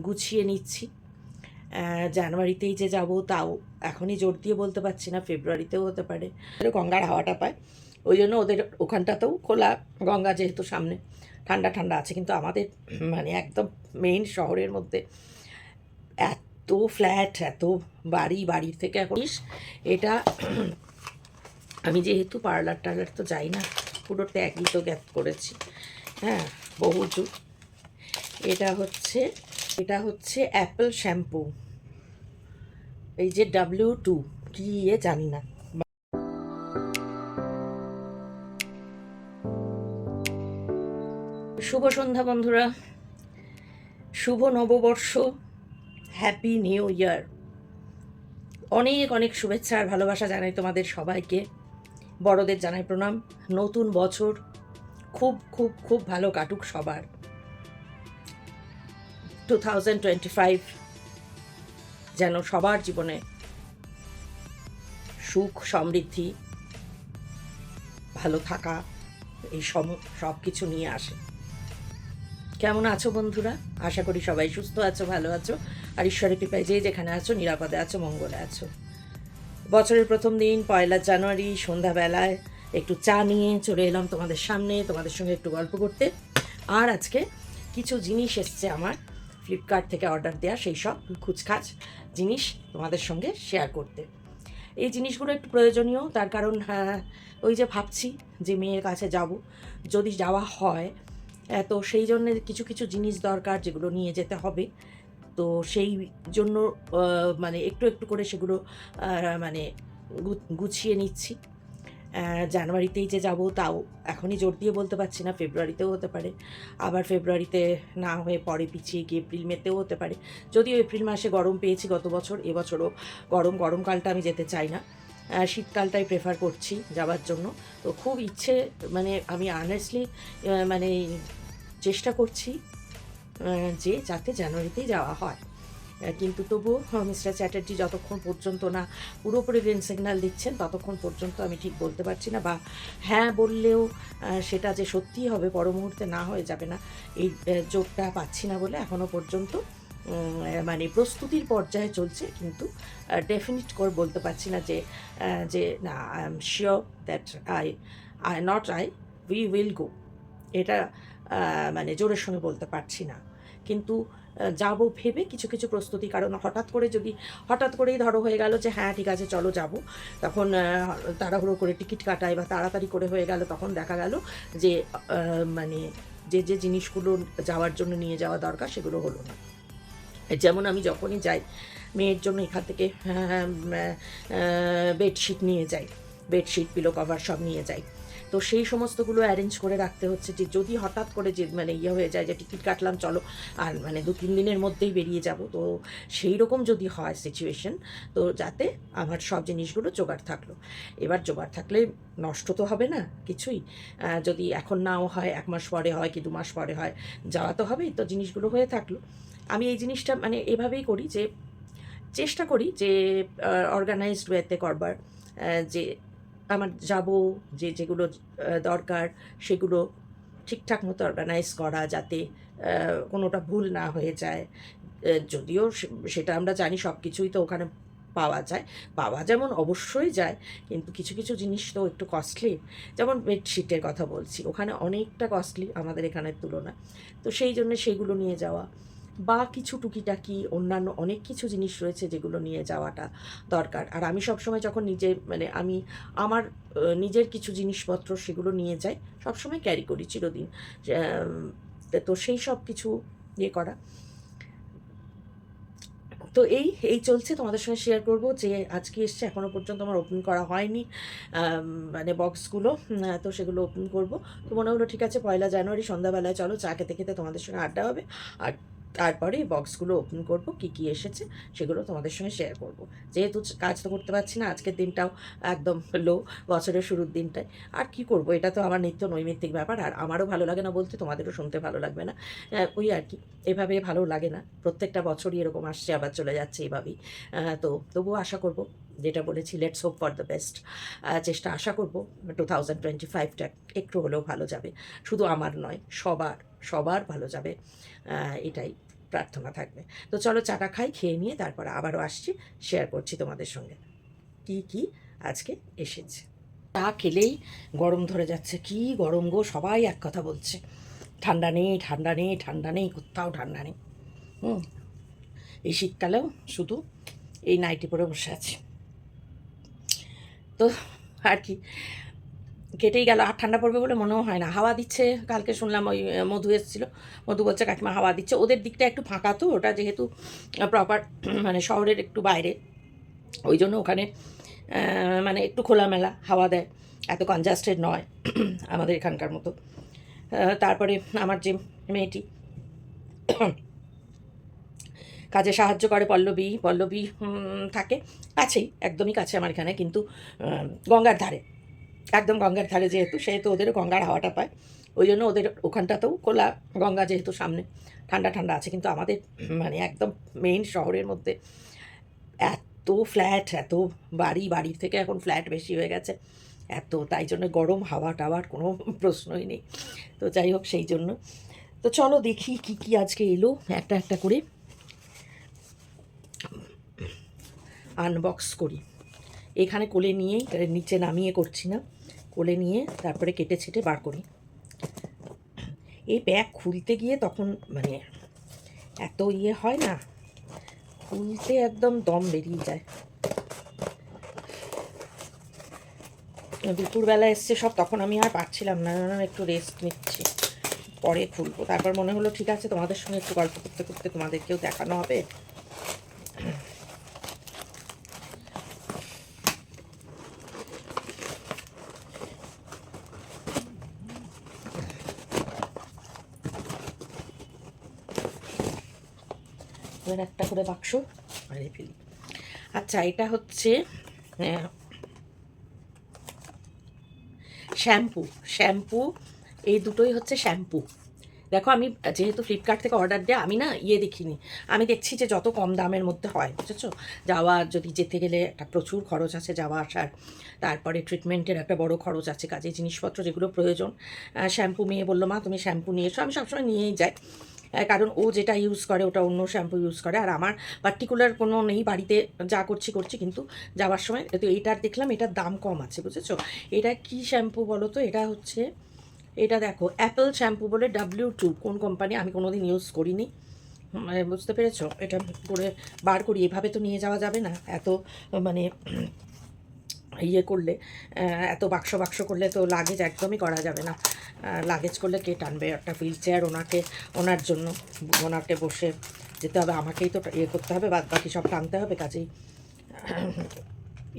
গুছিয়ে নিচ্ছি। জানুয়ারিতেই যে যাব তাও এখনই জোর দিয়ে বলতে পারছি না, ফেব্রুয়ারিতেও হতে পারে। গঙ্গার হাওয়াটা পায়, ওই জন্য ওদের ওখানটাতেও খোলা, গঙ্গা যেহেতু সামনে ঠান্ডা ঠান্ডা আছে। কিন্তু আমাদের মানে একদম মেইন শহরের মধ্যে এত ফ্ল্যাট, এত বাড়ি, বাড়ির থেকে এখন এটা আমি যেহেতু পার্লার টার্লার তো যাই না, পুরো ট্যাগই তো গ্যাপ করেছি। হ্যাঁ, বহু যুগ। এটা হচ্ছে অ্যাপেল শ্যাম্পু, এই যে W2 কি জানি না। শুভ সন্ধ্যা বন্ধুরা, শুভ নববর্ষ, হ্যাপি নিউ ইয়ার। অনেক অনেক শুভেচ্ছা আর ভালোবাসা জানাই তোমাদের সবাইকে। বড়দের জানাই প্রণাম। নতুন বছর খুব খুব খুব ভালো কাটুক সবার। 2025 যেন সবার জীবনে সুখ, সমৃদ্ধি, ভালো থাকা, এই সব কিছু নিয়ে আসে। কেমন আছো বন্ধুরা? আশা করি সবাই সুস্থ আছো, ভালো আছো, আর ঈশ্বরের কৃপায় যে যেখানে আছো নিরাপদে আছো, মঙ্গলে আছো। বছরের প্রথম দিন 1 জানুয়ারি সন্ধ্যাবেলায় একটু চা নিয়ে চলে এলাম তোমাদের সামনে, তোমাদের সঙ্গে একটু গল্প করতে। আর আজকে কিছু জিনিস এসছে আমার ফ্লিপকার্ট থেকে অর্ডার দেওয়া, সেই সব খুচখাচ জিনিস তোমাদের সঙ্গে শেয়ার করতে। এই জিনিসগুলো একটু প্রয়োজনীয়, তার কারণ ওই যে ভাবছি যে মেয়ের কাছে যাব, যদি যাওয়া হয় তো সেই জন্য কিছু কিছু জিনিস দরকার যেগুলো নিয়ে যেতে হবে। তো সেই জন্য মানে একটু একটু করে সেগুলো মানে গুছিয়ে নিচ্ছি। জানুয়ারিতেই যে যাব তাও এখনই জোর দিয়ে বলতে পারছি না, ফেব্রুয়ারিতেও হতে পারে, আবার ফেব্রুয়ারিতে না হয়ে পরে পিছিয়ে গিয়ে এপ্রিল মেতেও হতে পারে। যদিও এপ্রিল মাসে গরম পেয়েছি গত বছর, এবছরও গরমকালটা আমি যেতে চাই না, শীতকালটাই প্রেফার করছি যাওয়ার জন্য। তো খুব ইচ্ছে, মানে আমি অনেস্টলি মানে চেষ্টা করছি যে যাতে জানুয়ারিতেই যাওয়া হয়। কিন্তু তবুও মিস্টার চ্যাটার্জি যতক্ষণ পর্যন্ত না পুরোপুরি গ্রিন সিগন্যাল দিচ্ছেন ততক্ষণ পর্যন্ত আমি ঠিক বলতে পারছি না, বা হ্যাঁ বললেও সেটা যে সত্যিই হবে পর মুহূর্তে না হয়ে যাবে না, এই জোরটা পাচ্ছি না বলে এখনও পর্যন্ত মানে প্রস্তুতির পর্যায়ে চলছে। কিন্তু ডেফিনিট করে বলতে পারছি না যে যে না I am sure that we will go, এটা মানে জোরের সঙ্গে বলতে পারছি না। কিন্তু যাব ভেবে কিছু কিছু প্রস্তুতি, কারণ হঠাৎ করেই ধরো হয়ে গেল যে হ্যাঁ ঠিক আছে চলো যাব, তখন তাড়াহুড়ো করে টিকিট কাটাই বা তাড়াতাড়ি করে হয়ে গেল, তখন দেখা গেল যে মানে যে জিনিসগুলো যাওয়ার জন্য নিয়ে যাওয়া দরকার সেগুলো হলো না। যেমন আমি যখনই যাই মেয়ের জন্য এখান থেকে বেডশিট নিয়ে যাই, বেডশিট, পিলো কভার সব নিয়ে যাই। তো সেই সমস্তগুলো অ্যারেঞ্জ করে রাখতে হচ্ছে যে যদি হঠাৎ করে যে মানে হয়ে যায় যে টিকিট কাটলাম চলো আর মানে 2-3 দিনের মধ্যেই বেরিয়ে যাব, তো সেই রকম যদি হয় সিচুয়েশন, তো যাতে আমার সব জিনিসগুলো জোগাড় থাকলো। এবার জোগাড় থাকলে নষ্ট তো হবে না কিছুই, যদি এখন নাও হয় 1 মাস পরে হয় কি 2 মাস পরে হয়, যাওয়া তো হবেই, তো জিনিসগুলো হয়ে থাকলো। আমি এই জিনিসটা মানে এভাবেই করি যে চেষ্টা করি যে অর্গানাইজড ওয়েতে করবার, যে আমার যাব যেগুলো দরকার সেগুলো ঠিকঠাক মতো অর্গানাইজ করা, যাতে কোনোটা ভুল না হয়ে যায়। যদিও সেটা আমরা জানি সব কিছুই তো ওখানে পাওয়া যায়, পাওয়া যেমন অবশ্যই যায়, কিন্তু কিছু কিছু জিনিস তো একটু কস্টলি। যেমন বেডশিটের কথা বলছি, ওখানে অনেকটা কস্টলি আমাদের এখানের তুলনায়। তো সেই জন্য সেগুলো নিয়ে যাওয়া, বা কিছু টুকিটাকি অন্যান্য অনেক কিছু জিনিস রয়েছে যেগুলো নিয়ে যাওয়াটা দরকার। আর আমি সবসময় যখন মানে আমি আমার নিজের কিছু জিনিসপত্র সেগুলো নিয়ে যাই, সবসময় ক্যারি করি চিরদিন। তো সেই সব কিছু ইয়ে করা। তো এই চলছে, তোমাদের সঙ্গে শেয়ার করব যে আজকে এসছে, এখনও পর্যন্ত আমার ওপেন করা হয়নি মানে বক্সগুলো, তো সেগুলো ওপেন করব। তো মনে হলো ঠিক আছে 1 জানুয়ারি সন্ধ্যাবেলায় চলো চা খেতে খেতে তোমাদের সঙ্গে আড্ডা হবে, আর তারপরে বক্সগুলো ওপেন করব, কী কী এসেছে সেগুলো তোমাদের সঙ্গে শেয়ার করব। যেহেতু কাজ তো করতে পারছি না, আজকের দিনটাও একদম লো, বছরের শুরুর দিনটায় আর কি করব, এটা তো আমার নিত্য নৈমিত্তিক ব্যাপার, আর আমারও ভালো লাগে না বলতে তোমাদেরও শুনতে ভালো লাগবে না, ওই আর কি, এভাবে ভালো লাগে না। প্রত্যেকটা বছরই এরকম আসছে আবার চলে যাচ্ছে এভাবেই। তো তবুও আশা করব, যেটা বলেছি let's hope for the best, আশা করব 2025টা একটু হলেও ভালো যাবে, শুধু আমার নয় সবার সবার ভালো যাবে, এটাই প্রার্থনা থাকবে। তো চলো চাটা খাই, খেয়ে নিয়ে তারপর আবারও আসছি, শেয়ার করছি তোমাদের সঙ্গে কি কি আজকে এসেছে। চা খেলেই গরম ধরে যাচ্ছে, কি গরম গো, সবাই এক কথা বলছে, ঠান্ডা নেই ঠান্ডা নেই ঠান্ডা নেই, কোথাও ঠান্ডা নেই। এই শীতকালেও শুধু এই নাইটি পরে বসে আছি। তো আর কি, কেটেই গেল, আর ঠান্ডা পড়বে বলে মনেও হয় না। হাওয়া দিচ্ছে, কালকে শুনলাম ওই মধু এসেছিলো, মধু বলছে কাকিমা হাওয়া দিচ্ছে, ওদের দিকটা একটু ফাঁকা তো, ওটা যেহেতু প্রপার মানে শহরের একটু বাইরে, ওই জন্য ওখানে মানে একটু খোলামেলা হাওয়া দেয়, এত কনজাস্টেড নয় আমাদের এখানকার মতো। তারপরে আমার যে মেয়েটি কাজে সাহায্য করে, পল্লবী, পল্লবী থাকে কাছেই, একদমই কাছে আমার এখানে, কিন্তু গঙ্গার ধারে, একদম গঙ্গার ধারে যেহেতু, সেহেতু ওদেরও গঙ্গার হাওয়াটা পায়, ওই জন্য ওদের ওখানটাতেও খোলা, গঙ্গা যেহেতু সামনে, ঠান্ডা ঠান্ডা আছে। কিন্তু আমাদের মানে একদম মেইন শহরের মধ্যে এত ফ্ল্যাট, এত বাড়ি, বাড়ির থেকে এখন ফ্ল্যাট বেশি হয়ে গেছে এত, তাই জন্য গরম হাওয়া টাওয়ার কোনো প্রশ্নই নেই। তো যাই হোক, সেই জন্য তো চলো দেখি কি কি আজকে এলো, একটা একটা করে আনবক্স করি। এখানে কোলে নিয়েই, নিচে নামিয়ে করছি না, কোলে নিয়ে তারপরে কেটে ছেটে বার করি। এই ব্যাগ খুলতে গিয়ে তখন মানে এত ইয়ে হয় না, খুলতে একদম দম বেরিয়ে যায়। দুপুরবেলা এসছে সব, তখন আমি আর পারছিলাম না, একটু রেস্ট নিচ্ছি, পরে খুলবো। তারপর মনে হলো ঠিক আছে, তোমাদের সঙ্গে একটু গল্প করতে করতে তোমাদেরকেও দেখানো হবে। এবার একটা করে বাক্স মারিয়ে ফেলি। আচ্ছা, এটা হচ্ছে শ্যাম্পু, শ্যাম্পু, এই দুটোই হচ্ছে শ্যাম্পু। দেখো আমি যেহেতু ফ্লিপকার্ট থেকে অর্ডার দেয়, আমি না ইয়ে দেখিনি, আমি দেখছি যে যত কম দামের মধ্যে হয়, বুঝেছো, যাওয়া যদি যেতে গেলে একটা প্রচুর খরচ আছে যাওয়া আসার, তারপরে ট্রিটমেন্টের একটা বড় খরচ আছে, কাজে জিনিসপত্র যেগুলো প্রয়োজন। শ্যাম্পু মেয়ে বললো মা তুমি শ্যাম্পু নিয়ে এসো, আমি সবসময় নিয়েই যাই, কারণ ও যেটা ইউজ করে ওটা অন্য শ্যাম্পু ইউজ করে, আর আমার পার্টিকুলার কোনো নেই, বাড়িতে যা করছি করছি। কিন্তু যাওয়ার সময় তো এইটার দেখলাম, এটার দাম কম আছে, বুঝেছো। এটা কি শ্যাম্পু বলো তো, এটা হচ্ছে, এটা দেখো অ্যাপেল শ্যাম্পু বলে, W2, কোন কোম্পানি আমি কোনো দিন ইউজ করিনি, বুঝতে পেরেছো। এটা করে বার করি, এভাবে তো নিয়ে যাওয়া যাবে না, এত মানে ইয়ে করলে, এত বাক্স বাক্স করলে তো লাগেজ একদমই করা যাবে না, লাগেজ করলে কে টানবে, একটা হুইল চেয়ার ওনার জন্য, ওনাকে বসে যেতে হবে, আমাকেই তো ইয়ে করতে হবে, বাদ বাকি সব টানতে হবে, কাজেই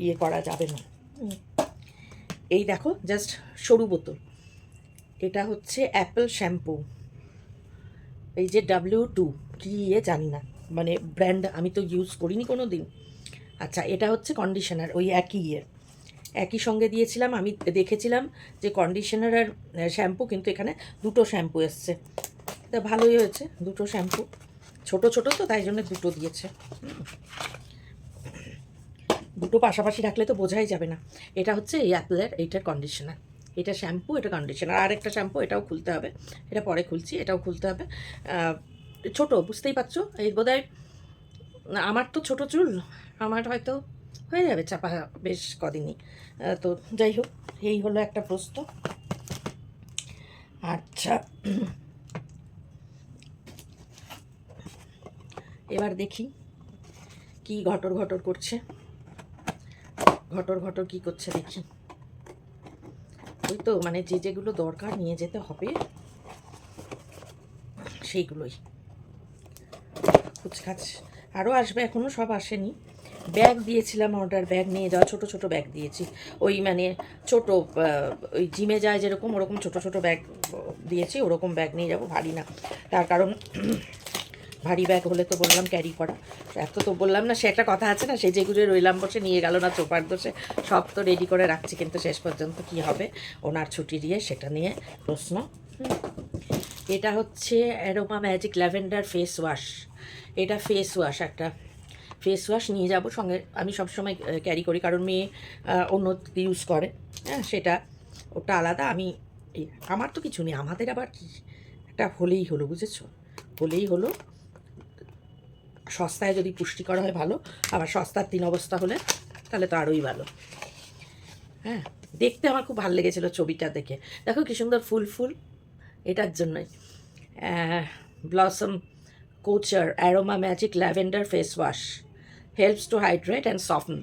ইয়ে করা যাবে না। এই দেখো জাস্ট সরু বোতল, এটা হচ্ছে অ্যাপেল শ্যাম্পু, এই যে W2 কী ইয়ে জানি না, মানে ব্র্যান্ড আমি তো ইউজ করিনি কোনো দিন। আচ্ছা, এটা হচ্ছে কন্ডিশনার, ওই একই ইয়ে, একই সঙ্গে দিয়েছিলাম, আমি দেখেছিলাম যে কন্ডিশনার আর শ্যাম্পু, কিন্তু এখানে দুটো শ্যাম্পু এসছে, তা ভালোই হয়েছে, দুটো শ্যাম্পু, ছোট ছোট তো তাই জন্য দুটো দিয়েছে, দুটো পাশাপাশি রাখলে তো বোঝাই যাবে না। এটা হচ্ছে এই অ্যাপেলের, এইটার কন্ডিশনার, এটা শ্যাম্পু, এটা কন্ডিশনার, আর একটা শ্যাম্পু, এটাও খুলতে হবে, এটা পরে খুলছি, এটাও খুলতে হবে। ছোট, বুঝতেই পারছো, এই বোধহয় আমার তো ছোট চুল, আমার হয়তো হয়ে যাবে চাপা বেশ কদিনই। তো যাই হোক, এই হলো একটা প্রশ্ন। আচ্ছা, এবার দেখি কি ঘটর ঘটর করছে, ঘটর ঘটর কি করছে দেখি। ওই তো মানে যেগুলো দরকার নিয়ে যেতে হবে সেইগুলোই, কুচকাচ আরও আসবে, এখনও সব আসেনি। ব্যাগ দিয়েছিলাম অর্ডার, ব্যাগ নিয়ে যাওয়া, ছোট ছোট ব্যাগ দিয়েছি, ওই মানে ছোট ওই জিমে যায় যেরকম ওরকম ছোট ছোট ব্যাগ দিয়েছি, ওরকম ব্যাগ নিয়ে যাব, ভারী না, তার কারণ ভারী ব্যাগ হলে তো বললাম ক্যারি করা, এত তো বললাম না, সে একটা কথা আছে না, সে যেগুলো রইলাম বসে নিয়ে গেল না চোপার দোষে, সব তো রেডি করে রাখছি, কিন্তু শেষ পর্যন্ত কি হবে ওনার ছুটি দিয়ে সেটা নিয়ে প্রশ্ন। এটা হচ্ছে aroma magic lavender face wash, এটা ফেস ওয়াশ, একটা ফেস ওয়াশ নিয়ে যাব সঙ্গে, আমি সবসময় ক্যারি করি, কারণ মেয়ে অন্য ইউজ করে, হ্যাঁ সেটা ওটা আলাদা, আমি আমার তো কিছু নেই, আমাদের আবার কি একটা হলেই হলো, বুঝেছো, হলেই হলো, সস্তায় যদি পুষ্টিকর হয় ভালো, আবার সস্তার 3 অবস্থা হলে তাহলে তো আরোই ভালো। হ্যাঁ, দেখতে আমার খুব ভালো লেগেছিলো ছবিটা দেখে। দেখো কি সুন্দর ফুল ফুল, এটার জন্যই। Blossom Kochhar aroma magic lavender face wash helps to hydrate and soften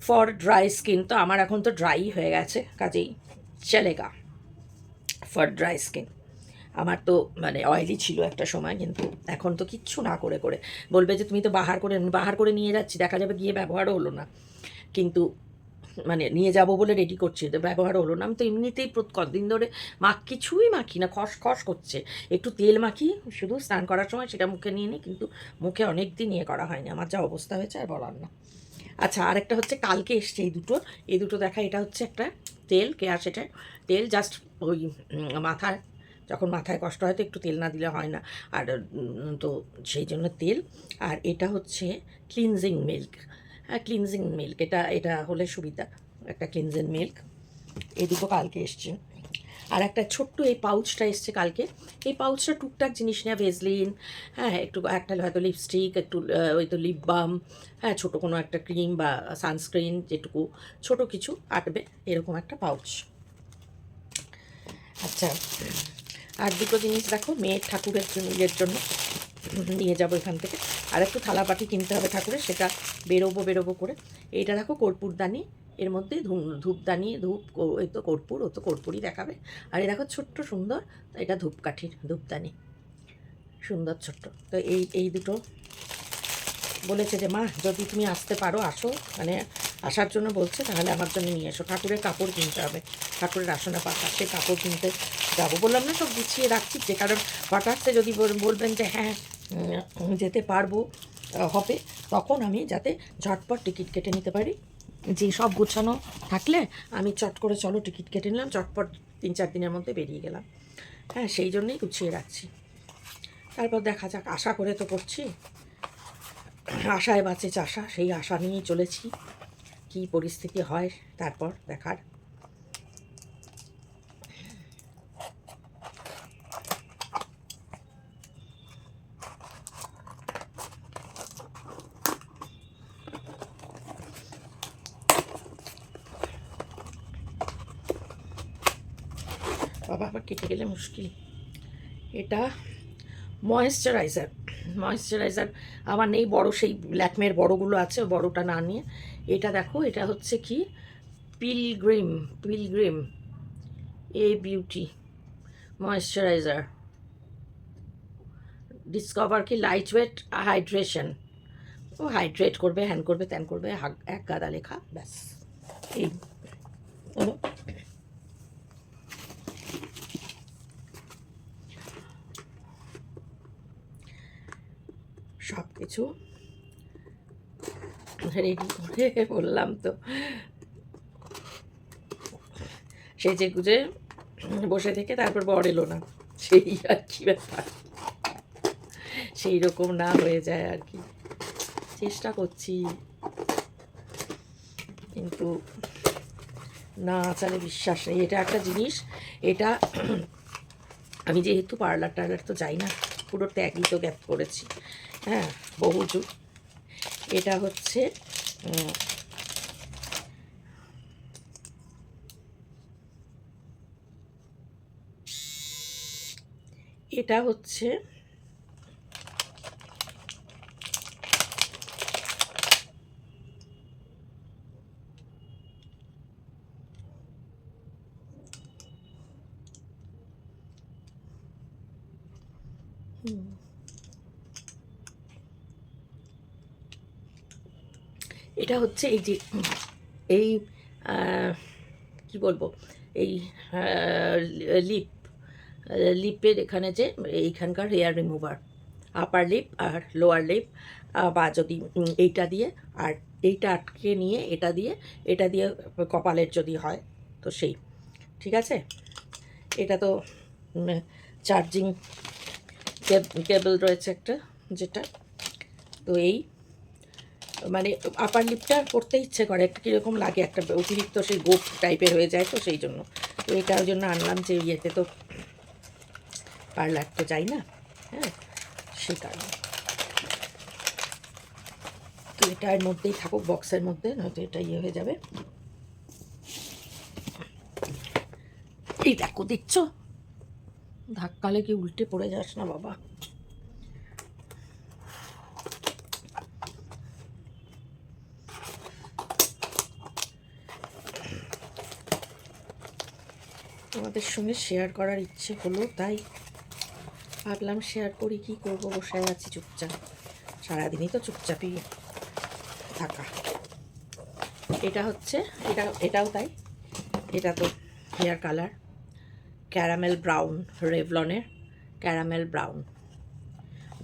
for dry skin. তো আমার এখন তো ড্রাই হয়ে গেছে, কাজেই চলেগা ফর ড্রাই স্কিন। আমার তো মানে অয়েলি ছিল একটা সময়, কিন্তু এখন তো কিচ্ছু না করে করে বলবে যে তুমি তো বাহার করে নিয়ে যাচ্ছি, দেখা যাবে গিয়ে ব্যবহারও হলো না, কিন্তু মানে নিয়ে যাব বলে রেডি করছি, তো ব্যবহারও হলো না। আমি তো এমনিতেই কদিন ধরে কিছুই মাখি না, খস করছে। একটু তেল মাখি শুধু স্নান করার সময়, সেটা মুখে নিয়ে নিই, কিন্তু মুখে অনেক দিন ইয়ে করা হয়নি। আমার যা অবস্থা হয়েছে আর বলার না। আচ্ছা, আরেকটা হচ্ছে কালকে এসছে এই দুটো দেখা। এটা হচ্ছে একটা তেল, কেয়ার সেটা তেল, জাস্ট ওই যখন মাথায় কষ্ট হয় তো একটু তেল না দিলে হয় না, আর তো সেই জন্য তেল। আর এটা হচ্ছে ক্লিনজিং মিল্ক। হ্যাঁ, ক্লিনজিং মিল্ক, এটা হলে সুবিধা, একটা ক্লিনজিং মিল্ক। এই দুটো কালকে এসছে। আর একটা ছোট্ট এই পাউচটা এসছে কালকে। এই পাউচটা টুকটাক জিনিস নেওয়া, ভেজলিন, হ্যাঁ, একটা হয়তো লিপস্টিক, একটু ওই তো লিপ বাম, হ্যাঁ, ছোটো কোনো একটা ক্রিম বা সানস্ক্রিন, যেটুকু ছোটো কিছু আটবে, এরকম একটা পাউচ। আচ্ছা, আর দুটো জিনিস দেখো, মেয়ের ঠাকুরের নিজের জন্য নিয়ে যাবো এখান থেকে। আর একটু থালাবাটি কিনতে হবে ঠাকুরের, সেটা বেরোবো করে। এইটা দেখো কর্পূরদানি, এর মধ্যে ধূপদানি, এই তো কর্পূর, ও তো কর্পূরই দেখাবে। আর এই দেখো ছোট্ট সুন্দর, এটা ধূপকাঠির ধূপদানি, সুন্দর ছোট্ট। তো এই দুটো বলেছে যে মা যদি তুমি আসতে পারো আসো, মানে আসার জন্য বলছে, তাহলে আমার জন্য নিয়ে এসো। ঠাকুরের কাপড় কিনতে হবে, ঠাকুরের আসনে পাতা, সেই কাপড় কিনতে যাবো। বললাম না সব গুছিয়ে রাখছি, যে কারণ হঠাৎ যদি বলবেন যে হ্যাঁ যেতে পারবো হবে, তখন আমি যাতে ঝটপট টিকিট কেটে নিতে পারি। যে সব গোছানো থাকলে আমি চট করে চলো টিকিট কেটে নিলাম, চটপট 3-4 দিনের মধ্যে বেরিয়ে গেলাম। হ্যাঁ, সেই জন্যই গুছিয়ে রাখছি। তারপর দেখা যাক, আশা করে তো করছি, আশায় বাঁচে চাষা, সেই আশা নিয়েই চলেছি। কী পরিস্থিতি হয় তারপর দেখার। বাবা আবার কেটে গেলে মুশকিল। এটা ময়েশ্চারাইজার আমার নেই, বড় সেই ল্যাকমের বড়গুলো আছে, বড়টা না নিয়ে এটা দেখো। এটা হচ্ছে কি পিলগ্রিম এ বিউটি ময়েশ্চারাইজার, ডিসকভার কি লাইট ওয়েট হাইড্রেশন। ও হাইড্রেট করবে, হ্যান করবে, ত্যান করবে, এক গাদা লেখা, ব্যাস। এই সব কিছু রেডি করে বললাম তো, সেজে গুজে বসে থেকে তারপর বর এলো না, সেই আর কি ব্যাপার, সেই রকম না হয়ে যায় আর কি। চেষ্টা করছি, কিন্তু না আচারে বিশ্বাস নেই। এটা একটা জিনিস, এটা আমি যেহেতু পার্লার তো যাই না, পুরো ত্যাগই তো গ্যাপ করেছি, হ্যাঁ, বহু যুগ। এটা হচ্ছে এটা হচ্ছে এটা হচ্ছে এই যে এই কি বলবো, এই লিপের এখানে যে এইখানকার হেয়ার রিমুভার, আপার লিপ আর লোয়ার লিপ, বা যদি এইটা দিয়ে আর এইটা আটকে নিয়ে এটা দিয়ে কপালের যদি হয় তো সেই ঠিক আছে। এটা তো চার্জিং কেবল রয়েছে একটা, যেটা তো এই মানে আপার লিপটা করতে ইচ্ছে করে, একটা কীরকম লাগে, একটা অতিরিক্ত সেই গোপ টাইপের হয়ে যায়, তো সেই জন্য তো এটা ওই জন্য আনলাম, যে ইয়েতে তো পার্লার তো যাই না, হ্যাঁ, সেই কারণে। তো এটা এর মধ্যেই থাকুক, বক্সের মধ্যে, নয়তো এটা ইয়ে হয়ে যাবে। এই দেখো, দেখছো, ধাক্কালে কি উল্টে পড়ে যাস না বাবা। তোমাদের সঙ্গে শেয়ার করার ইচ্ছে হলো, তাই ভাবলাম শেয়ার করি। কি করব, বসে আছি চুপচাপ, সারাদিনই তো চুপচাপই থাকা। এটা হচ্ছে, এটাও তাই। এটা তো হেয়ার কালার ক্যারামেল ব্রাউন, রেভলনের ক্যারামেল ব্রাউন।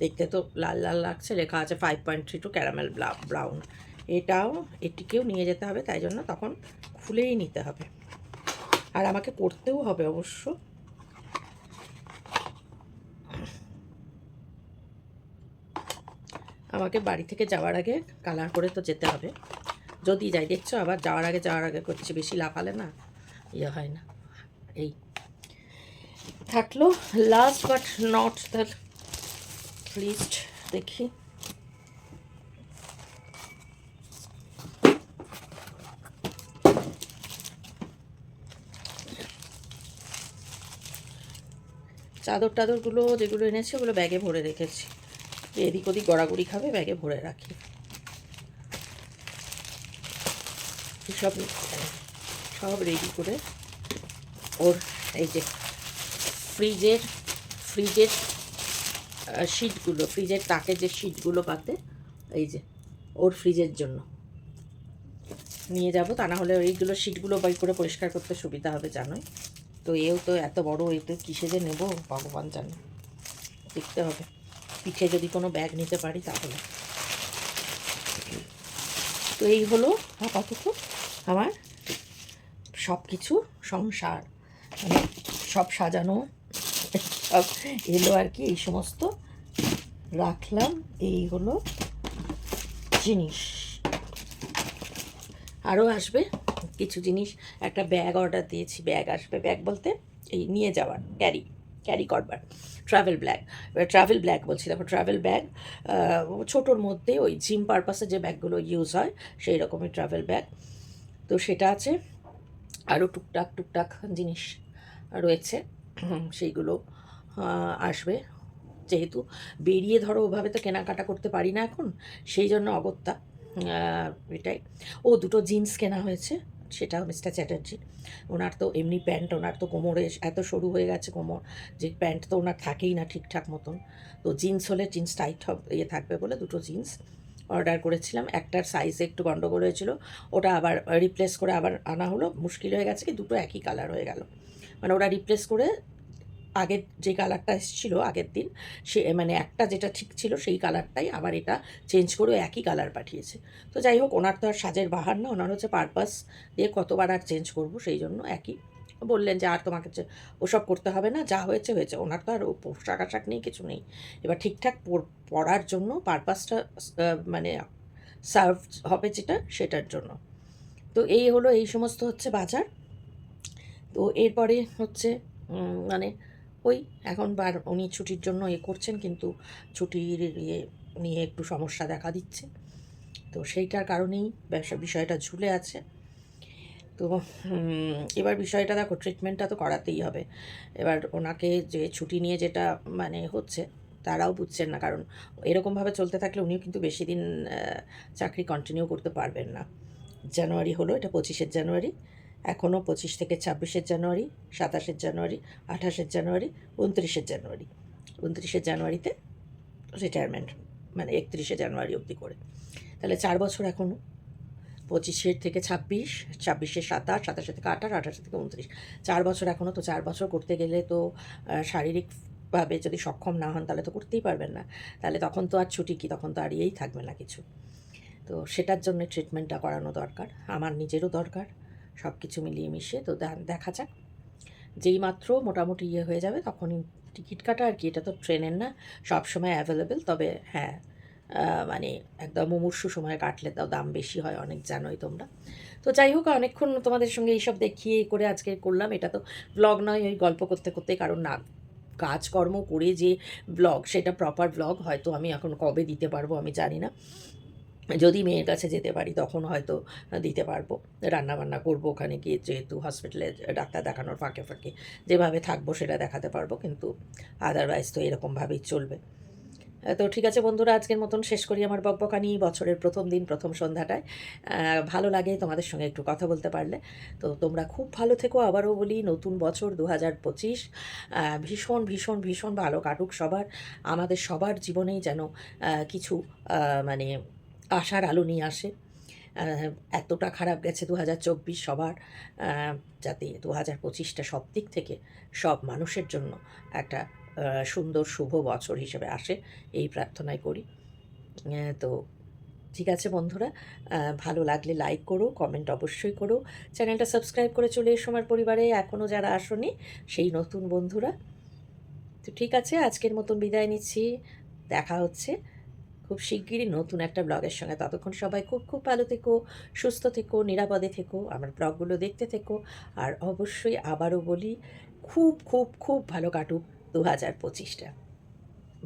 দেখতে তো লাল লাল লাগছে, লেখা আছে 5.32 ক্যারামেল ব্রাউন। এটিকেও নিয়ে যেতে হবে, তাই জন্য তখন খুলেই নিতে হবে। আর আমাকে করতেও হবে অবশ্য। আমাকে বাড়ি থেকে যাওয়ার আগে কালার করে তো যেতে হবে, যদি যাই। দেখছো, আবার যাওয়ার আগে করছি, বেশি লাফালে না ইয়ে হয় না। এই থাকলো last but not the least, দেখি চাদর টাদরগুলো যেগুলো এনেছি ওগুলো ব্যাগে ভরে রেখেছি, এদিক ওদিক গড়াগড়ি খাবে, ব্যাগে ভরে রাখি। সব সব রেডি করে ওর এই যে ফ্রিজের শিটগুলো, ফ্রিজের তাকে যে শিটগুলো পাতে, এই যে ওর ফ্রিজের জন্য নিয়ে যাব। তা না হলে এইগুলো শিটগুলো বাই করে পরিষ্কার করতে সুবিধা হবে, জানোই তো। এও তো এত বড়, এতে কিসে যে নেবো ভগবান জানে, দেখতে হবে। পিঠে যদি কোনো ব্যাগ নিতে পারি তাহলে। তো এই হলো আপাতত আমার সব কিছু সংসার, মানে সব সাজানো, সব এলো আর কি। এই সমস্ত রাখলাম, এই হলো জিনিস। আরও আসবে কিছু জিনিস। একটা ব্যাগ অর্ডার দিয়েছি, ব্যাগ আসবে। ব্যাগ বলতে এই নিয়ে যাওয়ার, ক্যারি করবার ট্রাভেল ব্যাগ বলছি, দেখো ট্রাভেল ব্যাগ, ছোটোর মধ্যে ওই জিম পারপাসে যে ব্যাগগুলো ইউজ হয় সেই রকমের ট্রাভেল ব্যাগ। তো সেটা আছে। আরও টুকটাক জিনিস রয়েছে, সেইগুলো আসবে। যেহেতু বেরিয়ে ধরো ওভাবে তো কেনাকাটা করতে পারি না এখন, সেই জন্য অগত্যা এটাই। দুটো জিন্স কেনা হয়েছে, সেটাও মিস্টার চ্যাটার্জি। ওনার তো এমনি প্যান্ট, ওনার তো কোমরে এত সরু হয়ে গেছে কোমর, যে প্যান্ট তো ওনার থাকেই না ঠিকঠাক মতন। তো জিন্স হলে জিন্স টাইট ইয়ে থাকবে বলে দুটো জিন্স অর্ডার করেছিলাম। একটার সাইজে একটু গন্ডগোল হয়েছিল, ওটা আবার রিপ্লেস করে আবার আনা হলো। মুশকিল হয়ে গেছে কি, দুটো একই কালার হয়ে গেল। মানে ওরা রিপ্লেস করে আগের যে কালারটা এসেছিলো আগের দিন, সে মানে একটা যেটা ঠিক ছিল সেই কালারটাই আবার এটা চেঞ্জ করে একই কালার পাঠিয়েছে। তো যাই হোক, ওনার তো আর সাজের বাহার না, ওনার হচ্ছে পারপাস দিয়ে কতবার আর চেঞ্জ করবো, সেই জন্য একই বললেন যে আর তোমাকে ওসব করতে হবে না, যা হয়েছে হয়েছে। ওনার তো আর পোশাক আশাক নেই, কিছু নেই। এবার ঠিকঠাক পরার জন্য পারপাসটা মানে সার্ভ হবে যেটা, সেটার জন্য। তো এই হলো, এই সমস্ত হচ্ছে বাজার। তো এরপরে হচ্ছে মানে ওই এখন উনি ছুটির জন্য করছেন, কিন্তু ছুটির নিয়ে একটু সমস্যা দেখা দিচ্ছে। তো সেইটার কারণেই বিষয়টা ঝুলে আছে। তো এবার বিষয়টা দেখো, ট্রিটমেন্টটা তো করাতেই হবে। এবার ওনাকে যে ছুটি নিয়ে যেটা মানে হচ্ছে, তারাও বুঝছেন না, কারণ এরকমভাবে চলতে থাকলে উনিও কিন্তু বেশি দিন চাকরি কন্টিনিউ করতে পারবেন না। জানুয়ারি হলো, এটা 25শে জানুয়ারি, এখনও 25 থেকে 26শে জানুয়ারি, 27শে জানুয়ারি, 28শে জানুয়ারি, 29শে জানুয়ারি। 29শে জানুয়ারিতে রিটায়ারমেন্ট, মানে 31শে জানুয়ারি অবধি করে। তাহলে 4 বছর এখনও। 25 থেকে 26, 26-এ 27, 27 থেকে 28, 28 থেকে 29, 4 বছর এখনও। তো 4 বছর করতে গেলে তো শারীরিকভাবে যদি সক্ষম না হন তাহলে তো করতেই পারবেন না। তাহলে তখন তো আর ছুটি কি, তখন তো আর থাকবে না কিছু। তো সেটার জন্য ট্রিটমেন্টটা করানো দরকার, আমার নিজেরও দরকার, সব কিছু মিলিয়ে মিশিয়ে। তো দেখা যাক, যেই মাত্র মোটামুটি হয়ে যাবে তখনই টিকিট কাটা আর কি। এটা তো ট্রেনের না সব সময় অ্যাভেলেবেল, তবে হ্যাঁ মানে একদম মুমূর্ষু সময় কাটলে তাও দাম বেশি হয় অনেক, জানোই তোমরা। তো যাই হোক, অনেকক্ষণ তোমাদের সঙ্গে এইসব দেখিয়ে করে আজকে করলাম। এটা তো ব্লগ নয়, ওই গল্প করতে করতে, কারণ না কাজকর্ম করে যে ব্লগ, সেটা প্রপার ব্লগ হয়তো আমি এখন কবে দিতে পারবো আমি জানি না। যদি মেয়ের কাছে যেতে পারি তখন হয়তো দিতে পারবো। রান্নাবান্না করবো ওখানে গিয়ে, যেহেতু হসপিটালে ডাক্তার দেখানোর ফাঁকে ফাঁকে যেভাবে থাকবো সেটা দেখাতে পারবো, কিন্তু আদারওয়াইজ তো এরকমভাবেই চলবে। তো ঠিক আছে বন্ধুরা, আজকের মতন শেষ করি আমার বকবকানি। বছরের প্রথম দিন, প্রথম সন্ধ্যাটায় ভালো লাগে তোমাদের সঙ্গে একটু কথা বলতে পারলে। তো তোমরা খুব ভালো থেকো। আবারও বলি, নতুন বছর 2025 ভীষণ ভীষণ ভীষণ ভালো কাটুক সবার। আমাদের সবার জীবনেই যেন কিছু মানে আশার আলো নিয়ে আসে। এতটা খারাপ গেছে 2024 সবার, যাতে 2025টা সব দিক থেকে সব মানুষের জন্য একটা সুন্দর শুভ বছর হিসেবে আসে, এই প্রার্থনাই করি। তো ঠিক আছে বন্ধুরা, ভালো লাগলে লাইক করো, কমেন্ট অবশ্যই করো, চ্যানেলটা সাবস্ক্রাইব করে চলে এসো আমার পরিবারে এখনও যারা আসোনি, সেই নতুন বন্ধুরা। তো ঠিক আছে, আজকের মতন বিদায় নিচ্ছি। দেখা হচ্ছে খুব শিগগিরই নতুন একটা ব্লগের সঙ্গে। ততক্ষণ সবাই খুব খুব ভালো থেকো, সুস্থ থেকো, নিরাপদে থেকো, আমার ব্লগগুলো দেখতে থেকো। আর অবশ্যই আবারও বলি, খুব খুব খুব ভালো কাটুক 2025টা।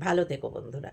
ভালো থেকো বন্ধুরা।